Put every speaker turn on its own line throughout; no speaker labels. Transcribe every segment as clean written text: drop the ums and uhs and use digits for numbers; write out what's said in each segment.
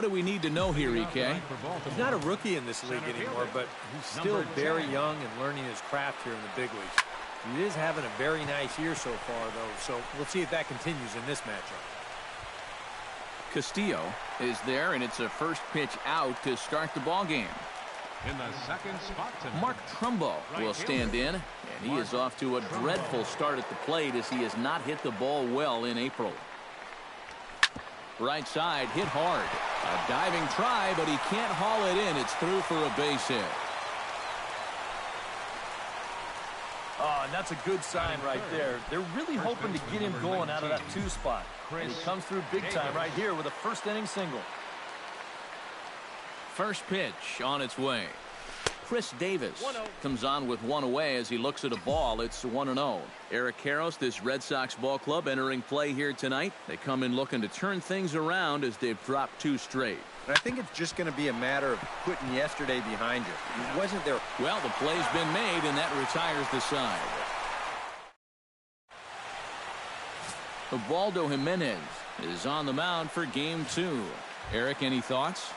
What do we need to know here, EK?
He's not a rookie in this league anymore, but he's still very young and learning his craft here in the big leagues. He is having a very nice year so far, though, so we'll see if that continues in this matchup.
Castillo is there, and it's a first pitch out to start the ball game.
In the second spot tonight,
Mark Trumbo will stand in, and he is off to a dreadful start at the plate as he has not hit the ball well in April. Right side, hit hard. A diving try, but he can't haul it in. It's through for a base hit.
Oh, and that's a good sign right there. They're really hoping to get him going out of that 2 spot. And he comes through big time right here with a first inning single.
First pitch on its way. Chris Davis comes on with one away as he looks at a ball. It's 1-0. Eric Karros, this Red Sox ball club, entering play here tonight. They come in looking to turn things around as they've dropped 2 straight.
And I think it's just going to be a matter of putting yesterday behind you. He wasn't there.
Well, the play's been made, and that retires the side. Ubaldo Jimenez is on the mound for game 2. Eric, any thoughts?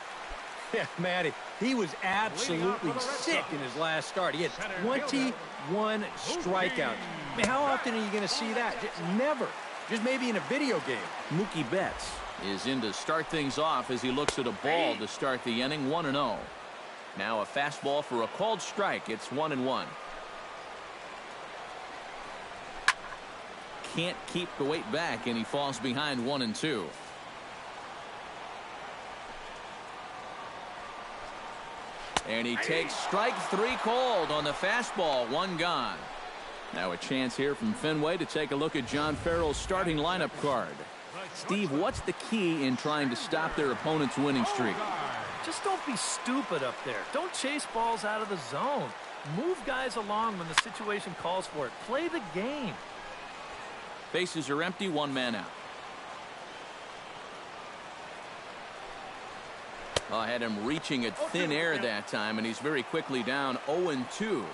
Yeah, Matty, he was absolutely sick in his last start. He had 21 strikeouts. I mean, how often are you going to see that? Never. Just maybe in a video game.
Mookie Betts is in to start things off as he looks at a ball to start the inning. 1-0. Now a fastball for a called strike. It's 1-1. Can't keep the weight back, and he falls behind 1-2. And he takes strike 3 called on the fastball. 1 gone. Now a chance here from Fenway to take a look at John Farrell's starting lineup card. Steve, what's the key in trying to stop their opponent's winning streak?
Just don't be stupid up there. Don't chase balls out of the zone. Move guys along when the situation calls for it. Play the game.
Bases are empty, 1 man out. I had him reaching at thin air that time, and he's very quickly down 0-2.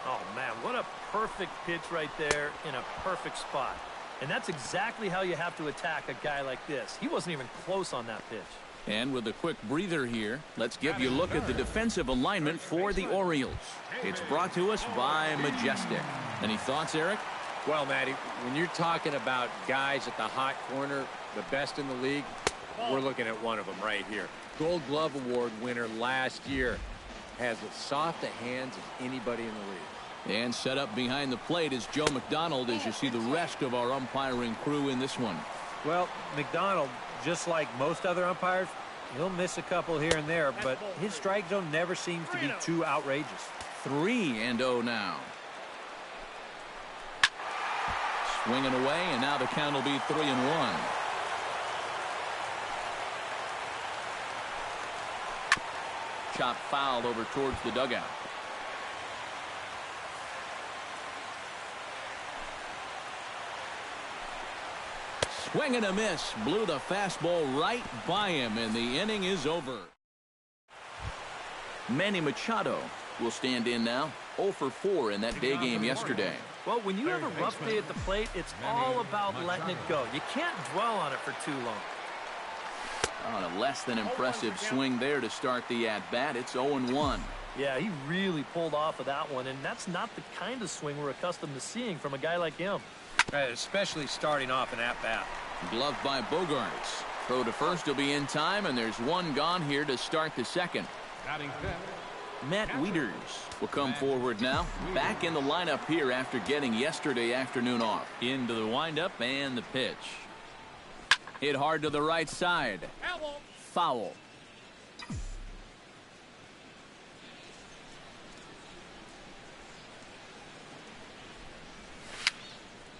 Oh, man, what a perfect pitch right there in a perfect spot. And that's exactly how you have to attack a guy like this. He wasn't even close on that pitch.
And with a quick breather here, let's give you a look at the defensive alignment for the Orioles. It's brought to us by Majestic. Any thoughts, Eric?
Well, Matty, when you're talking about guys at the hot corner, the best in the league, we're looking at one of them right here. Gold Glove Award winner last year. Has as soft a hands as anybody in the league.
And set up behind the plate is Joe McDonald as you see the rest of our umpiring crew in this one.
Well, McDonald, just like most other umpires, he'll miss a couple here and there, but his strike zone never seems to be too outrageous.
3-0 now. Swinging away, and now the count will be 3-1. Chop foul over towards the dugout. Swing and a miss. Blew the fastball right by him, and the inning is over. Manny Machado will stand in now. 0 for 4 in that day game yesterday.
Well, when you have a rough day at the plate, it's all about letting it go. You can't dwell on it for too long.
On a less than impressive swing there to start the at-bat. It's 0-1.
Yeah, he really pulled off of that one, and that's not the kind of swing we're accustomed to seeing from a guy like him.
Especially starting off an at-bat.
Gloved by Bogarts. Throw to first will be in time, and there's 1 gone here to start the second. Matt Wieters will come forward now. Back in the lineup here after getting yesterday afternoon off. Into the windup and the pitch. Hit hard to the right side. Foul.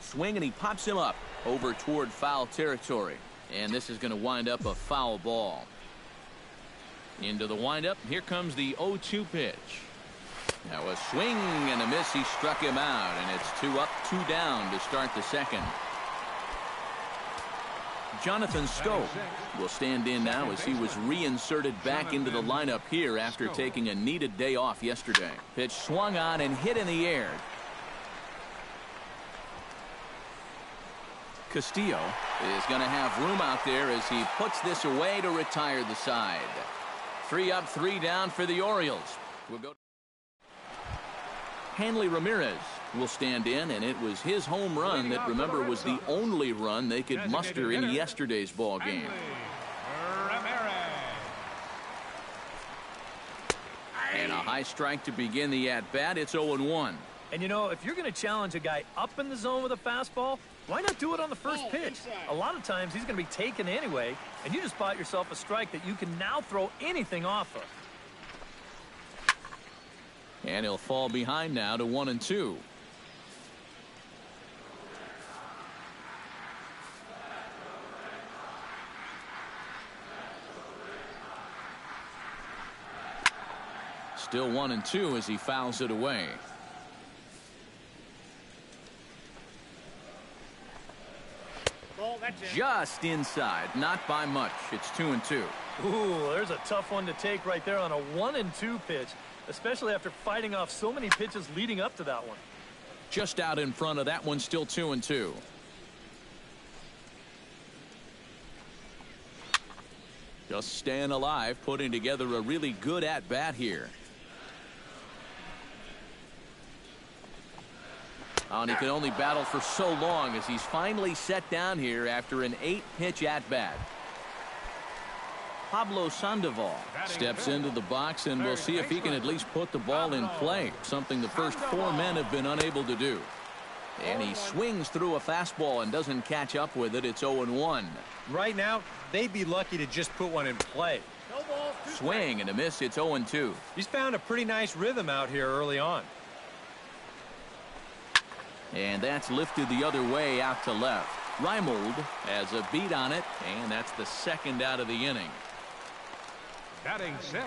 Swing, and he pops him up over toward foul territory. And this is going to wind up a foul ball. Into the windup. Here comes the 0-2 pitch. Now a swing and a miss. He struck him out, and it's 2 up, 2 down to start the second. Jonathan Schoop will stand in now as he was reinserted back into the lineup here after taking a needed day off yesterday. Pitch swung on and hit in the air. Castillo is going to have room out there as he puts this away to retire the side. 3 up, 3 down for the Orioles. We'll go. Hanley Ramirez will stand in, and it was his home run that, remember, was the only run they could muster in yesterday's ball game. And a high strike to begin the at-bat. It's 0-1.
And, you know, if you're going to challenge a guy up in the zone with a fastball, why not do it on the first pitch? A lot of times he's going to be taken anyway, and you just bought yourself a strike that you can now throw anything off of.
And he'll fall behind now to 1-2. Still 1-2 as he fouls it away. Just inside, not by much. It's 2-2.
Ooh, there's a tough one to take right there on a 1-2 pitch, especially after fighting off so many pitches leading up to that one.
Just out in front of that one, still 2-2. Just staying alive, putting together a really good at-bat here. And he can only battle for so long as he's finally set down here after an 8-pitch at-bat. Pablo Sandoval steps into the box, and we'll see if he can at least put the ball in play, something the first 4 men have been unable to do. And he swings through a fastball and doesn't catch up with it. It's 0-1.
Right now, they'd be lucky to just put one in play.
Swing and a miss. It's 0-2.
He's found a pretty nice rhythm out here early on.
And that's lifted the other way out to left. Reimold has a beat on it, and that's the second out of the inning.
Batting 6th.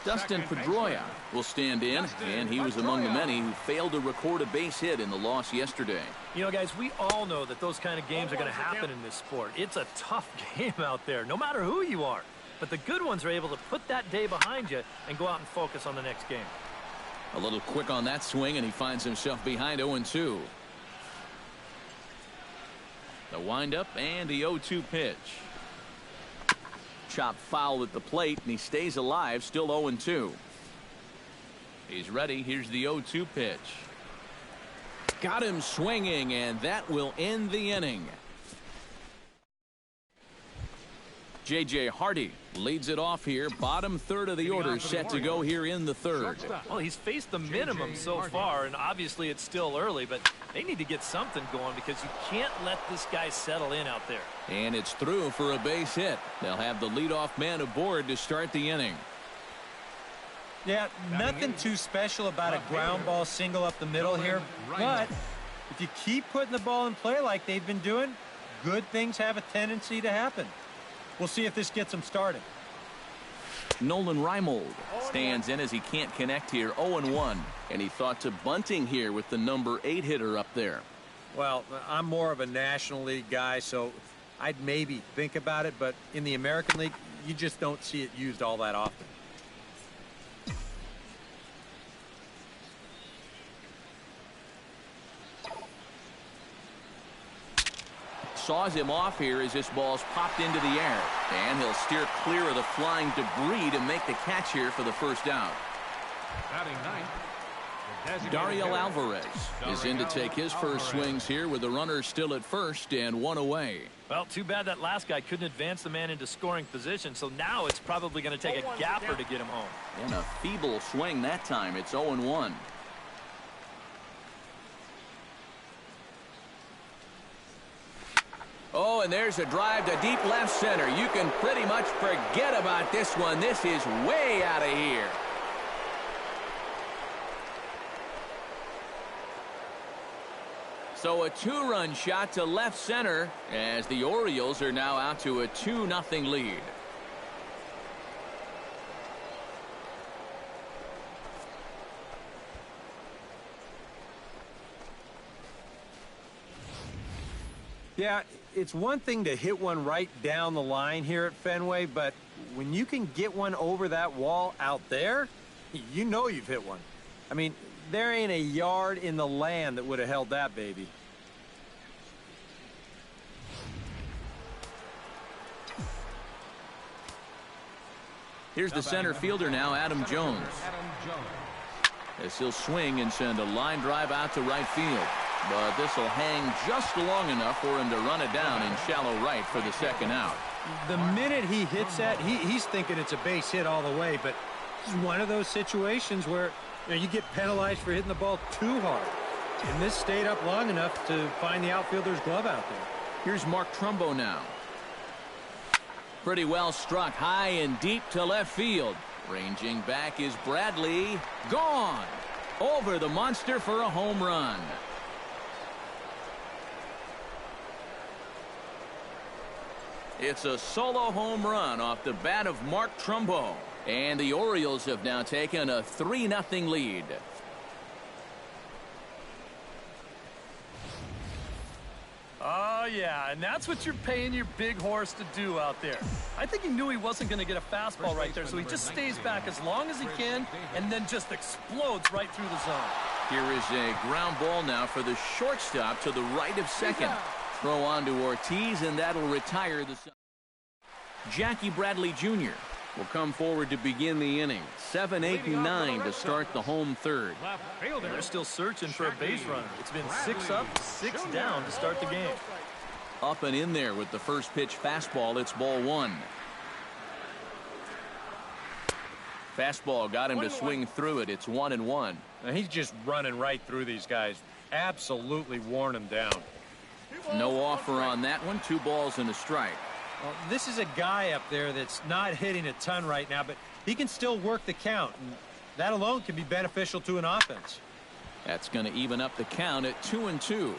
Dustin Pedroia will stand in, and he was among the many who failed to record a base hit in the loss yesterday.
You know, guys, we all know that those kind of games are going to happen in this sport. It's a tough game out there, no matter who you are. But the good ones are able to put that day behind you and go out and focus on the next game.
A little quick on that swing, and he finds himself behind 0-2. The windup and the 0-2 pitch. Chop foul at the plate, and he stays alive, still 0-2. He's ready. Here's the 0-2 pitch. Got him swinging, and that will end the inning. J.J. Hardy leads it off here. Bottom third of the order set to go here in the third.
Well, he's faced the minimum so far, and obviously it's still early, but they need to get something going because you can't let this guy settle in out there.
And it's through for a base hit. They'll have the leadoff man aboard to start the inning.
Yeah, nothing too special about a ground ball single up the middle here, but if you keep putting the ball in play like they've been doing, good things have a tendency to happen. We'll see if this gets him started.
Nolan Reimold stands in as he can't connect here. 0-1, and he thought to bunting here with the number 8 hitter up there.
Well, I'm more of a National League guy, so I'd maybe think about it, but in the American League, you just don't see it used all that often.
Saws him off here as this ball's popped into the air, and he'll steer clear of the flying debris to make the catch here for the first out.
Batting 9th.
Dariel Alvarez is in to take his first swings here with the runner still at first and 1 away.
Well, too bad that last guy couldn't advance the man into scoring position, so now it's probably going to take a gapper to get him home.
And a feeble swing that time. It's 0-1. Oh, and there's a drive to deep left center. You can pretty much forget about this one. This is way out of here. So a 2-run shot to left center as the Orioles are now out to a 2-0 lead.
Yeah, it's one thing to hit one right down the line here at Fenway, but when you can get one over that wall out there, you know you've hit one. I mean, there ain't a yard in the land that would have held that baby.
Here's the center fielder now, Adam Jones. As he'll swing and send a line drive out to right field. But this will hang just long enough for him to run it down in shallow right for the second out.
The minute he hits that, he's thinking it's a base hit all the way, but it's one of those situations where you get penalized for hitting the ball too hard. And this stayed up long enough to find the outfielder's glove out there.
Here's Mark Trumbo now. Pretty well struck high and deep to left field. Ranging back is Bradley. Gone. Over the monster for a home run. It's a solo home run off the bat of Mark Trumbo. And the Orioles have now taken a 3-0 lead.
Oh, yeah, and that's what you're paying your big horse to do out there. I think he knew he wasn't going to get a fastball right there, so he just stays back as long as he can and then just explodes right through the zone.
Here is a ground ball now for the shortstop to the right of second. Throw on to Ortiz, and that'll retire the... Jackie Bradley Jr. will come forward to begin the inning. 7, 8, and 9 to start the home third.
They're still searching for a base runner. It's been 6 up, 6 down to start the game.
Up and in there with the first pitch fastball. It's ball 1. Fastball got him to swing through it. It's 1-1.
Now he's just running right through these guys. Absolutely worn them down.
No offer on that one. 2 balls and a strike.
Well, this is a guy up there that's not hitting a ton right now, but he can still work the count. And that alone can be beneficial to an offense.
That's going to even up the count at 2-2.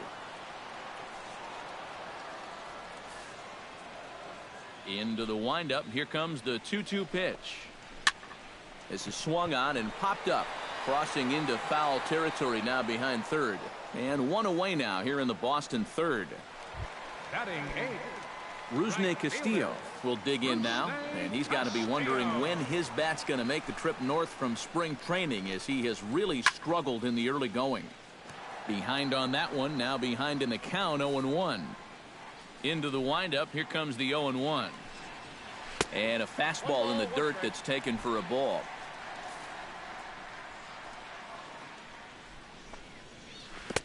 Into the windup. Here comes the 2-2 pitch. This is swung on and popped up. Crossing into foul territory now behind third. And 1 away now here in the Boston third.
Batting 8.
Rusney Castillo will dig in now, and he's got to be wondering when his bat's going to make the trip north from spring training, as he has really struggled in the early going. Behind on that one, now behind in the count, 0-1. Into the windup, here comes the 0-1. And a fastball in the dirt that's taken for a ball.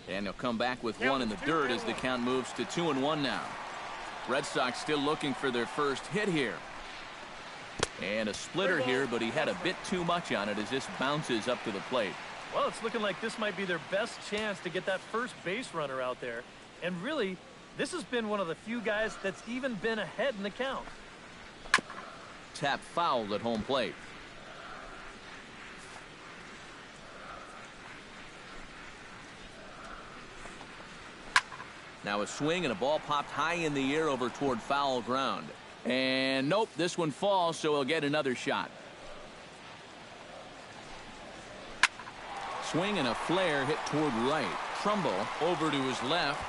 And he'll come back with one in the dirt as the count moves to 2-1 now. Red Sox still looking for their first hit here. And a splitter here, but he had a bit too much on it as this bounces up to the plate.
Well, it's looking like this might be their best chance to get that first base runner out there. And really, this has been one of the few guys that's even been ahead in the count.
Tap fouled at home plate. Now a swing and a ball popped high in the air over toward foul ground. And nope, this one falls, so he'll get another shot. Swing and a flare hit toward right. Trumbo over to his left.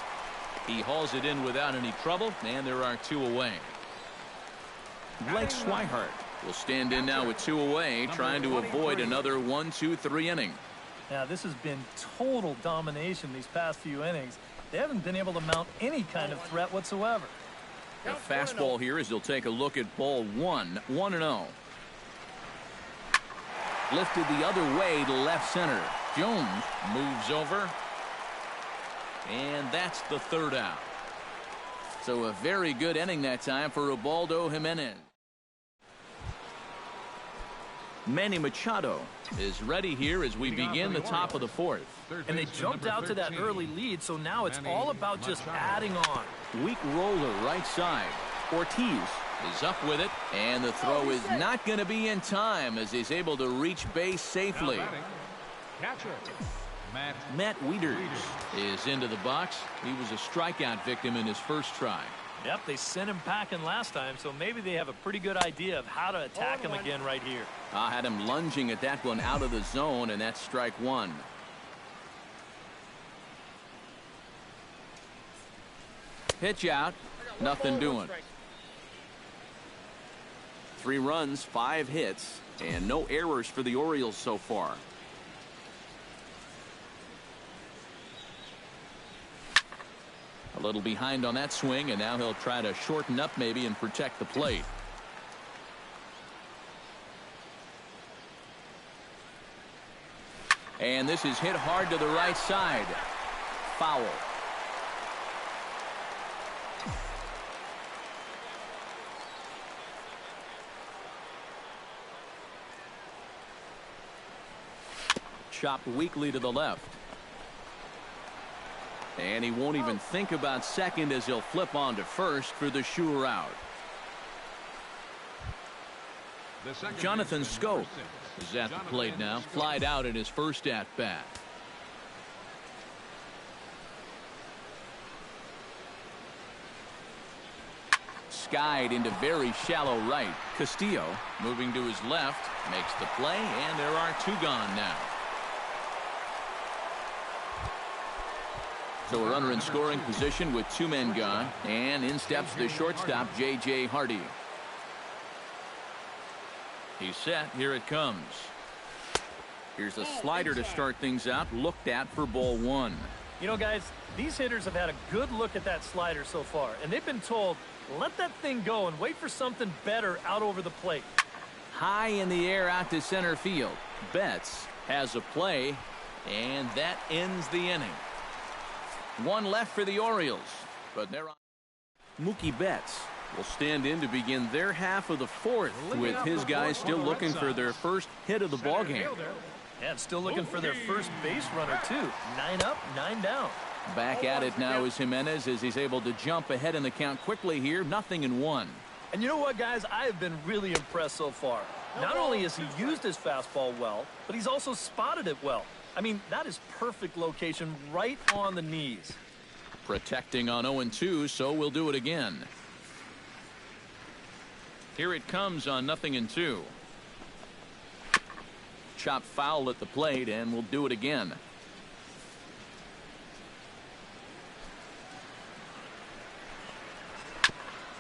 He hauls it in without any trouble, and there are 2 away. Blake Swihart will stand in now with 2 away, trying to avoid another 1-2-3 inning.
Now, this has been total domination these past few innings. They haven't been able to mount any kind of threat whatsoever.
A fastball here as he'll take a look at ball 1, 1-0. Lifted the other way to left center. Jones moves over. And that's the third out. So a very good inning that time for Ubaldo Jimenez. Manny Machado is ready here as we begin the top of the fourth.
And they jumped out to that early lead, so now it's all about just adding on.
Weak roller right side. Ortiz is up with it, and the throw is not going to be in time as he's able to reach base safely.
Catcher
Matt Wieters is into the box. He was a strikeout victim in his first try.
Yep, they sent him packing last time, so maybe they have a pretty good idea of how to attack him again right here.
I had him lunging at that one out of the zone, and that's strike 1. Pitch out, nothing doing. 3 runs, 5 hits, and no errors for the Orioles so far. A little behind on that swing, and now he'll try to shorten up maybe and protect the plate. And this is hit hard to the right side. Foul. Chopped weakly to the left. And he won't even think about second as he'll flip on to first for the sure out. Jonathan Scope is at the plate now. Flied out in his first at-bat. Skied into very shallow right. Castillo moving to his left. Makes the play, and there are two gone now. So a runner in scoring position with two men gone. And in steps the shortstop, J.J. Hardy. He's set. Here it comes. Here's a slider to start things out. Looked at for ball one.
You know, guys, these hitters have had a good look at that slider so far. And they've been told, let that thing go and wait for something better out over the plate.
High in the air out to center field. Betts has a play. And that ends the inning. One left for the Orioles, but they're on. Mookie Betts will stand in to begin their half of the fourth, with his guys still looking for their first hit of the ballgame.
And still looking for their first base runner, too. 9 up, 9 down.
Back at it now is Jimenez as he's able to jump ahead in the count quickly here. 0-1.
And you know what, guys? I have been really impressed so far. Not only has he used his fastball well, but he's also spotted it well. I mean, that is perfect location right on the knees.
Protecting on 0-2, so we'll do it again. Here it comes on 0-2. Chop foul at the plate, and we'll do it again.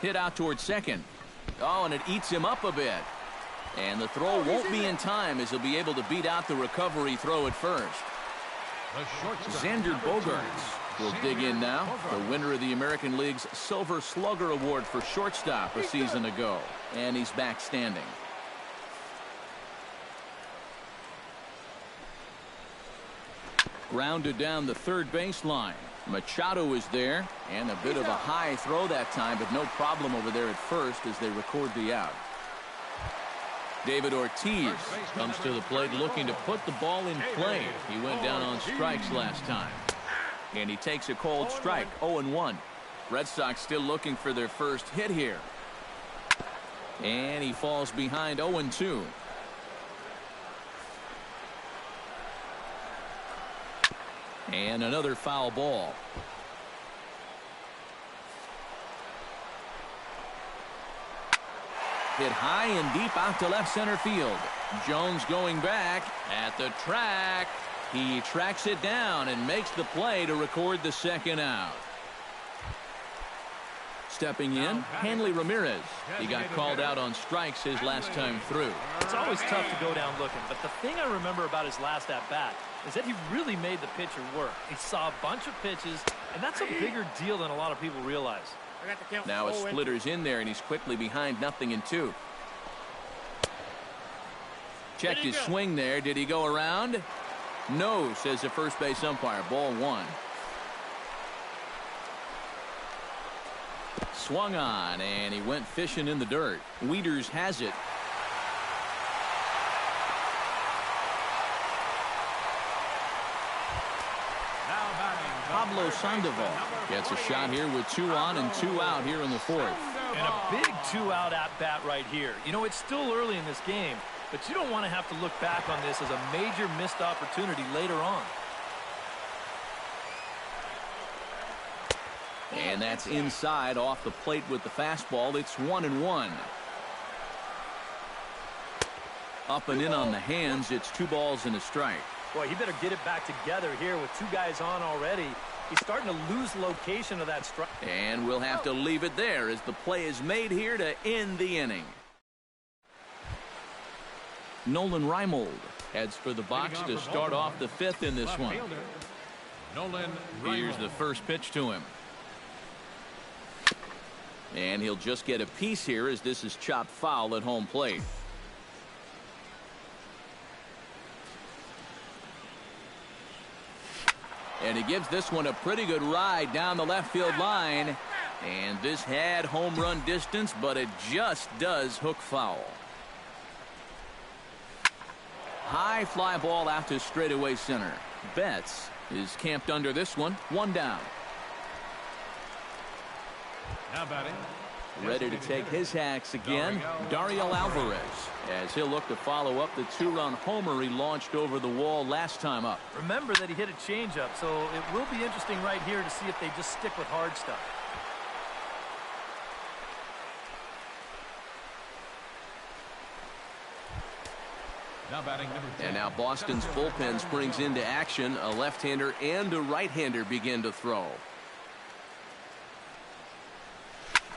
Hit out towards second. Oh, and it eats him up a bit. And the throw won't be in time as he'll be able to beat out the recovery throw at first. Xander Bogaerts will dig in now. The winner of the American League's Silver Slugger Award for shortstop a season ago. And he's back standing. Grounded down the third baseline. Machado is there. And a bit of a high throw that time, but no problem over there at first as they record the out. David Ortiz comes to the plate looking to put the ball in play. He went down on strikes last time. And he takes a cold strike. 0-1. Red Sox still looking for their first hit here. And he falls behind 0-2. And another foul ball. Hit high and deep out to left center field. Jones going back at the track. He tracks it down and makes the play to record the second out. Stepping in, Hanley Ramirez. He got called out on strikes his last time through.
It's always tough to go down looking, but the thing I remember about his last at-bat is that he really made the pitcher work. He saw a bunch of pitches, and that's a bigger deal than a lot of people realize.
Now a splitter's in there, and he's quickly behind 0-2. Checked his swing there. Did he go around? No, says the first base umpire. Ball one. Swung on, and he went fishing in the dirt. Wieters has it. Pablo Sandoval gets a shot here with 2 on and 2 out here in the fourth.
And a big 2-out at-bat right here. You know, it's still early in this game, but you don't want to have to look back on this as a major missed opportunity later on.
And that's inside off the plate with the fastball. It's 1-1. Up and in on the hands. It's 2 balls and a strike.
Boy, he better get it back together here with 2 guys on already. He's starting to lose location of that strike.
And we'll have to leave it there as the play is made here to end the inning. Nolan Reimold heads for the box to start off the 5th in this one. Here's the first pitch to him. And he'll just get a piece here as this is chopped foul at home plate. And he gives this one a pretty good ride down the left field line. And this had home run distance, but it just does hook foul. High fly ball out to straightaway center. Betts is camped under this one. One down.
Now batting.
Ready to take his hacks again, Dariel Alvarez, as he'll look to follow up the two-run homer he launched over the wall last time up.
Remember that he hit a changeup, so it will be interesting right here to see if they just stick with hard stuff.
Now batting number 10.
And now Boston's bullpen springs into action. A left-hander and a right-hander begin to throw.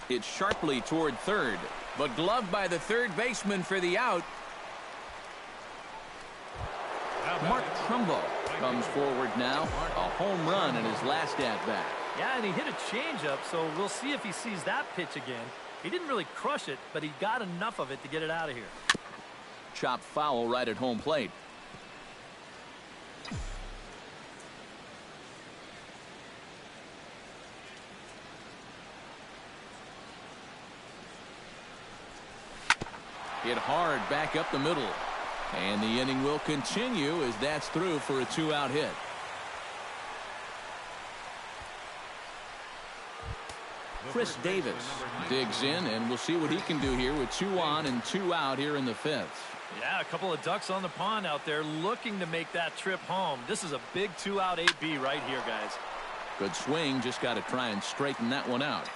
It's sharply toward third, but gloved by the third baseman for the out. Mark Trumbo comes forward now. A home run in his last at-bat.
Yeah, and he hit a changeup, so we'll see if he sees that pitch again. He didn't really crush it, but he got enough of it to get it out of here.
Chopped foul right at home plate. Hit hard back up the middle. And the inning will continue as that's through for a two-out hit. Chris Davis digs in, and we'll see what he can do here with 2 on and 2 out here in the 5th.
Yeah, a couple of ducks on the pond out there looking to make that trip home. This is a big 2-out AB right here, guys.
Good swing, just got to try and straighten that one out.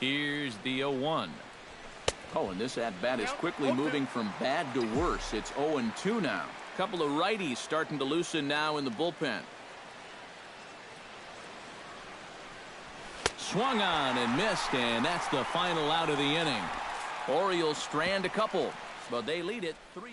Here's the 0-1. Oh, and this at-bat is quickly moving from bad to worse. It's 0-2 now. Couple of righties starting to loosen now in the bullpen. Swung on and missed, and that's the final out of the inning. Orioles strand a couple, but they lead it 3-0.